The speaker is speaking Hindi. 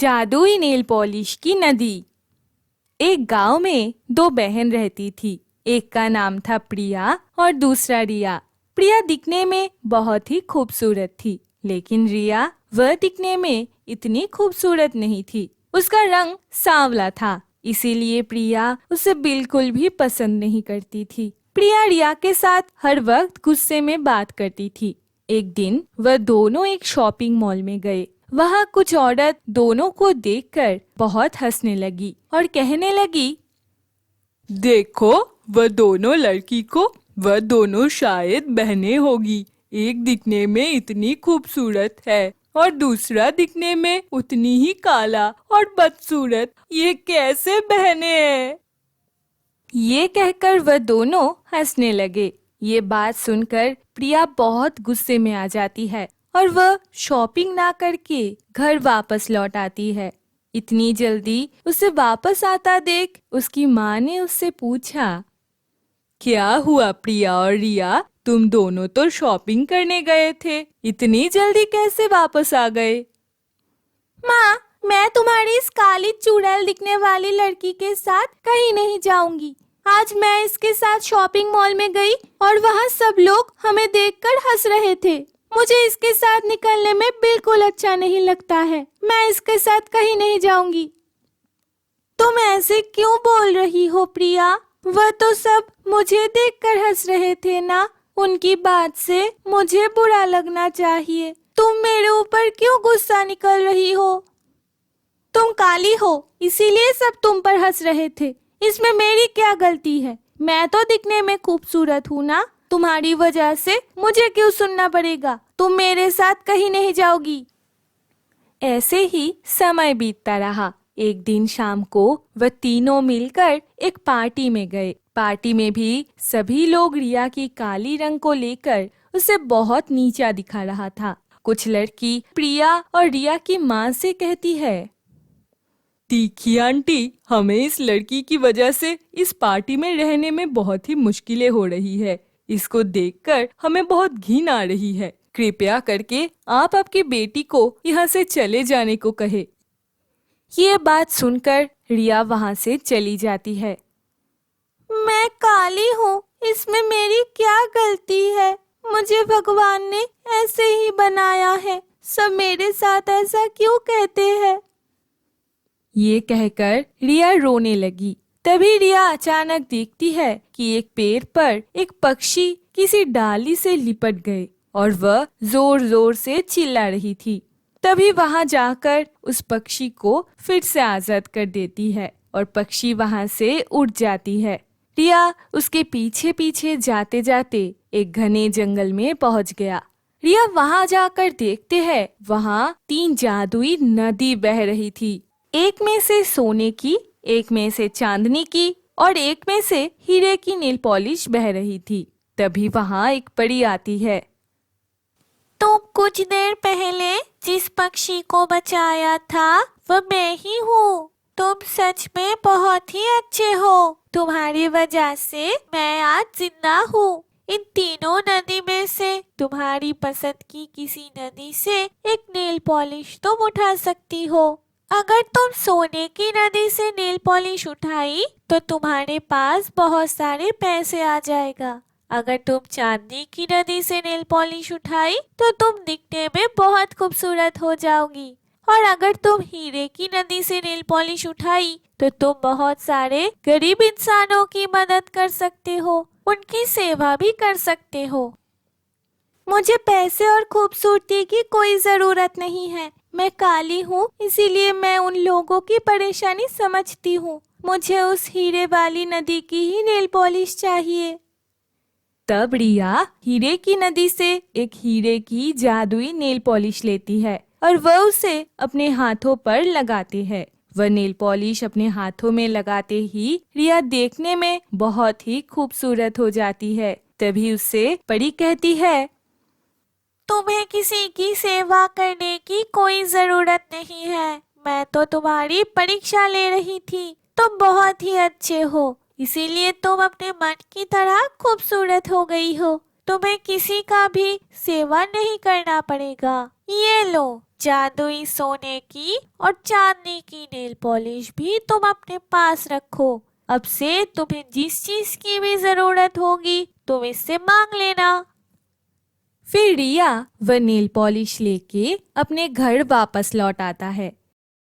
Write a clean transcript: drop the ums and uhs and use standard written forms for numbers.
जादुई नेल पॉलिश की नदी। एक गांव में दो बहन रहती थी। एक का नाम था प्रिया और दूसरा रिया। प्रिया दिखने में बहुत ही खूबसूरत थी, लेकिन रिया वह दिखने में इतनी खूबसूरत नहीं थी। उसका रंग सांवला था, इसीलिए प्रिया उसे बिल्कुल भी पसंद नहीं करती थी। प्रिया रिया के साथ हर वक्त गुस्से में बात करती थी। एक दिन वह दोनों एक शॉपिंग मॉल में गए। वहाँ कुछ औरत दोनों को देखकर बहुत हंसने लगी और कहने लगी, देखो, वह दोनों शायद बहनें होगी। एक दिखने में इतनी खूबसूरत है और दूसरा दिखने में उतनी ही काला और बदसूरत। ये कैसे बहनें हैं? ये कहकर वह दोनों हंसने लगे। ये बात सुनकर प्रिया बहुत गुस्से में आ जाती है और वह शॉपिंग ना करके घर वापस लौट आती है। इतनी जल्दी उसे वापस आता देख उसकी माँ ने उससे पूछा, क्या हुआ प्रिया और रिया? तुम दोनों तो शॉपिंग करने गए थे, इतनी जल्दी कैसे वापस आ गए? माँ, मैं तुम्हारी इस काली चुड़ैल दिखने वाली लड़की के साथ कहीं नहीं जाऊंगी। आज मैं इसके साथ शॉपिंग मॉल में गई और वहाँ सब लोग हमें देखकर हंस रहे थे। मुझे इसके साथ निकलने में बिल्कुल अच्छा नहीं लगता है। मैं इसके साथ कहीं नहीं जाऊंगी। तुम ऐसे क्यों बोल रही हो प्रिया? वह तो सब मुझे देखकर हंस रहे थे ना। उनकी बात से मुझे बुरा लगना चाहिए। तुम मेरे ऊपर क्यों गुस्सा निकल रही हो? तुम काली हो, इसीलिए सब तुम पर हंस रहे थे। इसमें मेरी क्या गलती है? मैं तो दिखने में खूबसूरत हूँ ना। तुम्हारी वजह से मुझे क्यों सुनना पड़ेगा? तुम मेरे साथ कहीं नहीं जाओगी। ऐसे ही समय बीतता रहा। एक दिन शाम को वह तीनों मिलकर एक पार्टी में गए। पार्टी में भी सभी लोग रिया की काली रंग को लेकर उसे बहुत नीचा दिखा रहा था। कुछ लड़की प्रिया और रिया की माँ से कहती है, तीखी आंटी, हमें इस लड़की की वजह से इस पार्टी में रहने में बहुत ही मुश्किलें हो रही है। इसको देखकर हमें बहुत घिन आ रही है। कृपया करके आप आपकी बेटी को यहाँ से चले जाने को कहे। ये बात सुनकर रिया वहाँ से चली जाती है। मैं काली हूँ, इसमें मेरी क्या गलती है? मुझे भगवान ने ऐसे ही बनाया है। सब मेरे साथ ऐसा क्यों कहते हैं? ये कहकर रिया रोने लगी। तभी रिया अचानक देखती है कि एक पेड़ पर एक पक्षी किसी डाली से लिपट गए और वह जोर जोर से चिल्ला रही थी। तभी वहां जाकर उस पक्षी को फिर से आजाद कर देती है और पक्षी वहां से उड़ जाती है। रिया उसके पीछे पीछे जाते जाते एक घने जंगल में पहुंच गया। रिया वहां जाकर देखते हैं, वहां 3 जादुई नदी बह रही थी। एक में से सोने की, एक में से चांदनी की और एक में से हीरे की नेल पॉलिश बह रही थी। तभी वहां एक परी आती है। तुम कुछ देर पहले जिस पक्षी को बचाया था वह मैं ही हूँ। तुम सच में बहुत ही अच्छे हो। तुम्हारी वजह से मैं आज जिंदा हूँ। इन तीनों नदी में से तुम्हारी पसंद की किसी नदी से एक नेल पॉलिश तुम उठा सकती हो। अगर तुम सोने की नदी से नेल पॉलिश उठाई तो तुम्हारे पास बहुत सारे पैसे आ जाएगा। अगर तुम चांदी की नदी से नेल पॉलिश उठाई तो तुम दिखने में बहुत खूबसूरत हो जाओगी। और अगर तुम हीरे की नदी से नेल पॉलिश उठाई तो तुम बहुत सारे गरीब इंसानों की मदद कर सकते हो, उनकी सेवा भी कर सकते हो। मुझे पैसे और खूबसूरती की कोई जरूरत नहीं है। मैं काली हूँ, इसीलिए मैं उन लोगों की परेशानी समझती हूँ। मुझे उस हीरे वाली नदी की ही नेल पॉलिश चाहिए। तब रिया हीरे की नदी से एक हीरे की जादुई नेल पॉलिश लेती है और वह उसे अपने हाथों पर लगाती है। वह नेल पॉलिश अपने हाथों में लगाते ही रिया देखने में बहुत ही खूबसूरत हो जाती है। तभी उससे परी कहती है, तुम्हें किसी की सेवा करने की कोई जरूरत नहीं है। मैं तो तुम्हारी परीक्षा ले रही थी। तुम बहुत ही अच्छे हो, इसीलिए तुम अपने मन की तरह खूबसूरत हो गई हो। तुम्हें किसी का भी सेवा नहीं करना पड़ेगा। ये लो, जादुई सोने की और चांदी की नेल पॉलिश भी तुम अपने पास रखो। अब से तुम्हें जिस चीज की भी जरूरत होगी तुम इससे मांग लेना। फिर रिया वह नेल पॉलिश लेके अपने घर वापस लौट आता है।